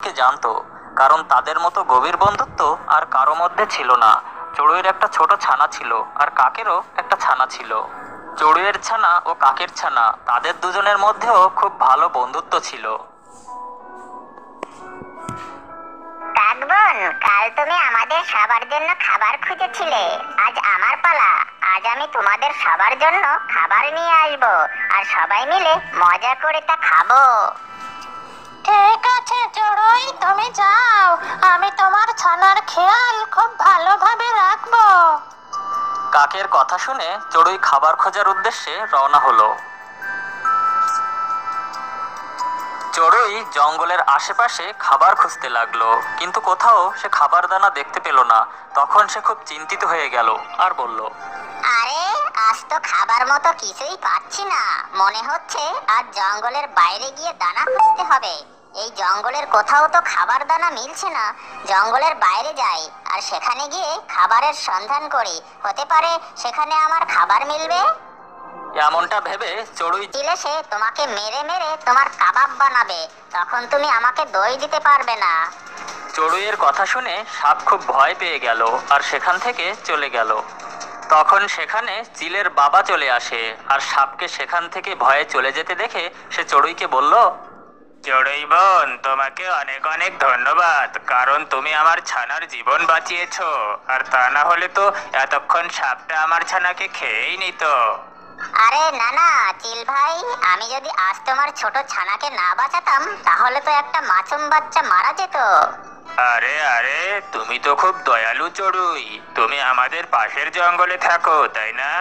কে জানতো, কারণ তাদের মতো গভীর বন্ধুত্ব আর কারো মধ্যে ছিল না। চড়ুইয়ের একটা ছোট ছানা ছিল, আর কাকেরও একটা ছানা ছিল। চড়ুইয়ের ছানা ও কাকের ছানা, তাদের দুজনের মধ্যেও খুব ভালো বন্ধুত্ব ছিল। কাকবন, কাল তুমি আমাদের সবার জন্য খাবার খুঁজেছিলে, আজ আমার পালা। আজ আমি তোমাদের সবার জন্য খাবার নিয়ে আসবো, আর সবাই মিলে মজা করে তা খাবো। ঠিক আছে চড়ুই, তুমি যাও, আমি তোমার ছানার খেয়াল খুব ভালোভাবে রাখবো। কাকের কথা শুনে চড়ুই খাবার খোঁজার উদ্দেশ্যে রওনা হলো। চড়ুই জঙ্গলের আশেপাশে খাবার খুঁজতে লাগলো, কিন্তু কোথাও সে খাবার দানা দেখতে পেল না। তখন সে খুব চিন্তিত হয়ে গেল আর বলল, আরে, আজ তো খাবার মতো কিছুই পাচ্ছি না। মনে হচ্ছে আজ জঙ্গলের বাইরে গিয়ে দানা খুঁজতে হবে। এই জঙ্গলের কোথাও তো খাবার দানা মিলছে না। জঙ্গলের বাইরে যাই, আর সেখানে গিয়ে খাবারের সন্ধান করি, হতে পারে সেখানে আমার খাবার মিলবে। এমনটা ভেবে চড়ুই দিলে সে তোমাকে মেরে মেরে তোমার কাবাব বানাবে, তখন তুমি আমাকে দই দিতে পারবে না। চড়ুইয়ের কথা শুনে সাপ খুব ভয় পেয়ে গেল আর সেখান থেকে চলে গেল। তখন সেখানে চিলের বাবা চলে আসে, আর সাপকে সেখান থেকে ভয়ে চলে যেতে দেখে সে চড়ুইকে বলল, চড়ুই বোন, তোমাকে অনেক অনেক ধন্যবাদ, কারণ তুমি আমার ছানার জীবন বাঁচিয়েছো। আর তা না হলে তো এতক্ষণ সাপটা আমার ছানাকে খেয়েই নিত। আরে না না চিল ভাই, আমি যদি আজ তোমার ছোট ছানাকে না বাঁচাতাম তাহলে তো একটা মাছুম বাচ্চা মারা যেত। আরে আরে, তুমি তো খুব দয়ালু চড়ুই, তুমি আমাদের পাশের জঙ্গলে থাকো, তাই না?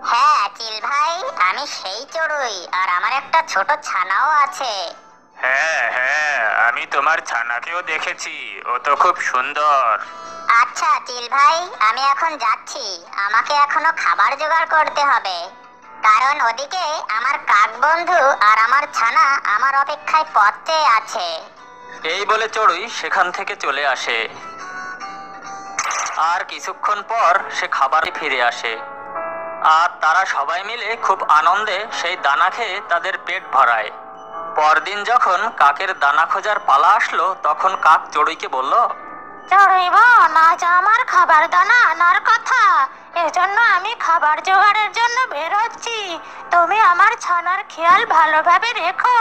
হ্যাঁ চিল ভাই, আমি সেই চড়ুই, আর আমার একটা ছোট ছানাও আছে। হ্যাঁ হ্যাঁ, আমি তোমার ছানাকেও দেখেছি, ও তো খুব সুন্দর। আচ্ছা চিল ভাই, আমি এখন যাচ্ছি। আমাকে এখনো খাবার জোগাড় করতে হবে, কারণ ওদিকে আমার কাক বন্ধু আর আমার ছানা আমার অপেক্ষায় পথ চেয়ে আছে। এই বলে চড়ুই সেখান থেকে চলে আসে। আর কিছুক্ষণ পর সে খাবারে ফিরে আসে, আর তারা সবাই মিলে খুব আনন্দে সেই দানা খেয়ে তাদের পেট ভরায়। পরদিন যখন কাকের দানা খোঁজার পালা আসলো, তখন কাক চড়ুইকে বলল, চড়ুই বোন, আজ আমার খাবার দানা আনার কথা, এজন্য আমি খাবার জোগাড়ের জন্য বের হচ্ছি। তুমি আমার ছানার খেয়াল ভালোভাবে রেখো।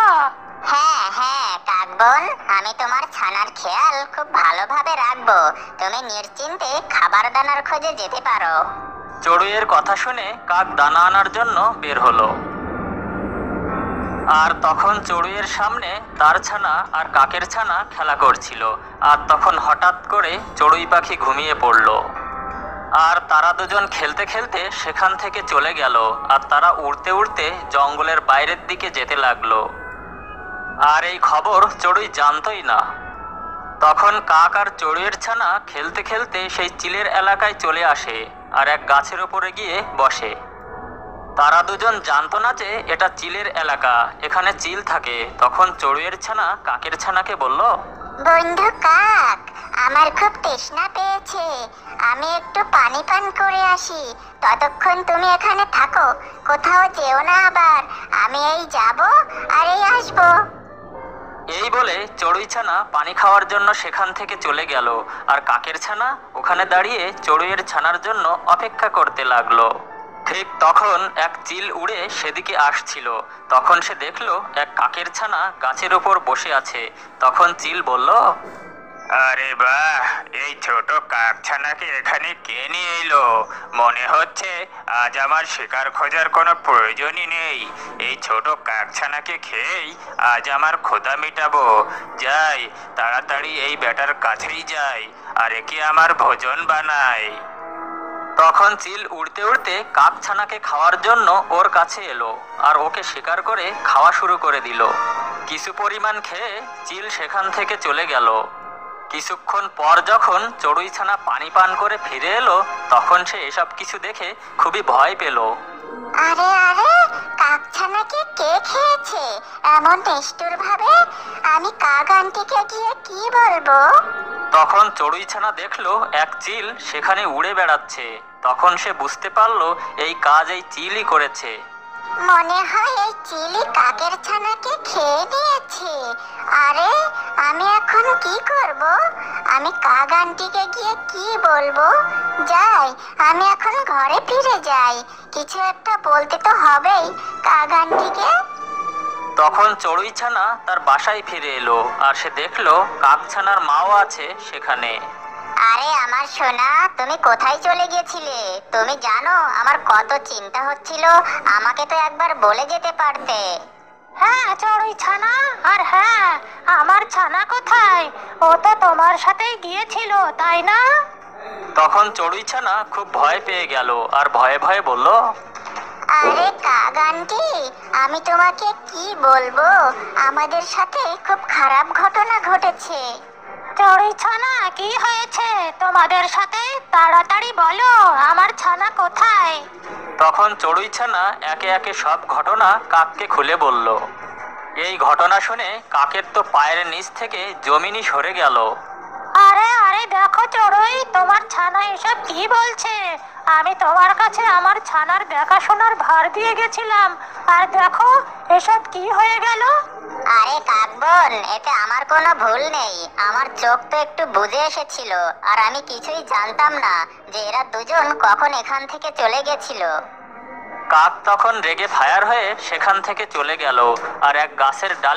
হ্যাঁ হ্যাঁ কাকবন, আমি তোমার ছানার খেয়াল খুব ভালোভাবে রাখবো। তুমি নিশ্চিন্তে খাবার দানার খোঁজে যেতে পারো। চড়ুইয়ের কথা শুনে কাক দানা আনার জন্য বের হলো। আর তখন চড়ুইয়ের সামনে তার ছানা আর কাকের ছানা খেলা করছিল। আর তখন হঠাৎ করে চড়ুই পাখি ঘুমিয়ে পড়ল। আর তারা দুজন খেলতে খেলতে সেখান থেকে চলে গেল, আর তারা উড়তে উড়তে জঙ্গলের বাইরের দিকে যেতে লাগলো। আর এই খবর চড়ুই জানতই না। তখন কাক আর চড়ুইয়ের ছানা খেলতে খেলতে সেই চিলের এলাকায় চলে আসে, আর এক গাছের ওপরে গিয়ে বসে। তারা দুজন জানতো না যে এটা চিলের এলাকা, এখানে চিল থাকে। তখন চড়ুইয়ের ছানা কাকের ছানাকে বলল, বন্ধু কাক, আমার খুব তৃষ্ণা পেয়েছে, আমি একটু পানি পান করে আসি। ততক্ষণ তুমি এখানে থাকো, কোথাও যেও না আবার। আমি এই যাব আর এই আসবো। এই বলে চড়ুই ছানা পানি খাওয়ার জন্য সেখান থেকে চলে গেল, আর কাকের ছানা ওখানে দাঁড়িয়ে চড়ুইয়ের ছানার জন্য অপেক্ষা করতে লাগলো। ঠিক তখন এক চিল উড়ে সেদিকে আসছিল। তখন সে দেখলো এক কাকের ছানা গাছের ওপর বসে আছে। তখন চিল বলল, আরে বাহ, এই ছোট কাক ছানাকে এখানে কে নিয়ে এলো? মনে হচ্ছে আজ আমার শিকার খোঁজার কোনো প্রয়োজনই নেই। এই ছোট কাক ছানাকে খেয়েই আজ আমার ক্ষুধা মেটাবো। যাই, তাড়াতাড়ি এই বেটার কাছেই যাই, আর একে আমার ভোজন বানাই। তখন চিল উড়তে উড়তে কাক ছানাকে খাওয়ার জন্য ওর কাছে এলো, আর ওকে শিকার করে খাওয়া শুরু করে দিল। কিছু পরিমাণ খেয়ে চিল সেখান থেকে চলে গেল। কিছুক্ষণ পর যখন চড়ুই ছানা পানি পান করে ফিরে এলো, তখন সে এসব কিছু দেখে খুবই ভয় পেল। আরে আরে, কাক ছানাকে কে খেয়েছে এমন নিষ্ঠুর ভাবে? আমি কাক আন্টিকে গিয়ে কি বলবো? তখন চড়ুই ছানা দেখলো এক চিল সেখানে উড়ে বেড়াচ্ছে। তখন সে বুঝতে পারলো এই কাজ এই চিলই করেছে। মনে হয় এই চিলি কাকের ছানাকে খেয়ে নিয়েছে। আরে, আমি এখন কি করব? আমি কাক আন্টিকে গিয়ে কি বলবো? যাই, আমি এখন ঘরে ফিরে যাই। কিছু একটা বলতে তো হবেই কাক আন্টিকে। তখন চড়ুই ছানা তার বাসায় ফিরে এলো আর সে দেখলো কাকছানার মাও আছে সেখানে। আরে আমার সোনা, তুমি কোথায় চলে গেছিলে? তুমি জানো আমার কত চিন্তা হচ্ছিল, আমাকে তো একবার বলে যেতে পারতে। হ্যাঁ চড়ুই ছানা, আর হ্যাঁ, আমার ছানা কোথায়? ও তো তোমার সাথেই গিয়েছিল, তাই না? তখন চড়ুই ছানা খুব ভয় পেয়ে গেল আর ভয়ে ভয়ে বলল, আরে কাক আন্টি, আমি তোমাকে কি বলবো, আমাদের সাথে খুব খারাপ ঘটনা ঘটেছে। চড়ুই ছানা, কি হয়েছে তোমাদের সাথে? তাড়াতাড়ি বলো, আমার ছানা কোথায়? তখন চড়ুই ছানা একে একে সব ঘটনা কাককে খুলে বলল। এই ঘটনা শুনে কাকের তো পায়ের নিচ থেকে জমিনই সরে গেল। আরে আরে দেখো চড়ুই, তোমার ছানা এসব কি বলছে? আমি তোমার কাছে আমার ছানার দেখাশোনার ভার দিয়ে গেছিলাম, আর দেখো এসব কি হয়ে গেল। আরে কাকবন, এতে আমার কোনো ভুল নেই। আমার চোখ তো একটু বুঝে এসেছিল, আর আমি কিছুই জানতাম না যে এরা দুজন কখন এখান থেকে চলে গেছিল। কাক তখন রেগে ফায়ার হয়ে সেখান থেকে চলে গেল আর এক গাছের ডাল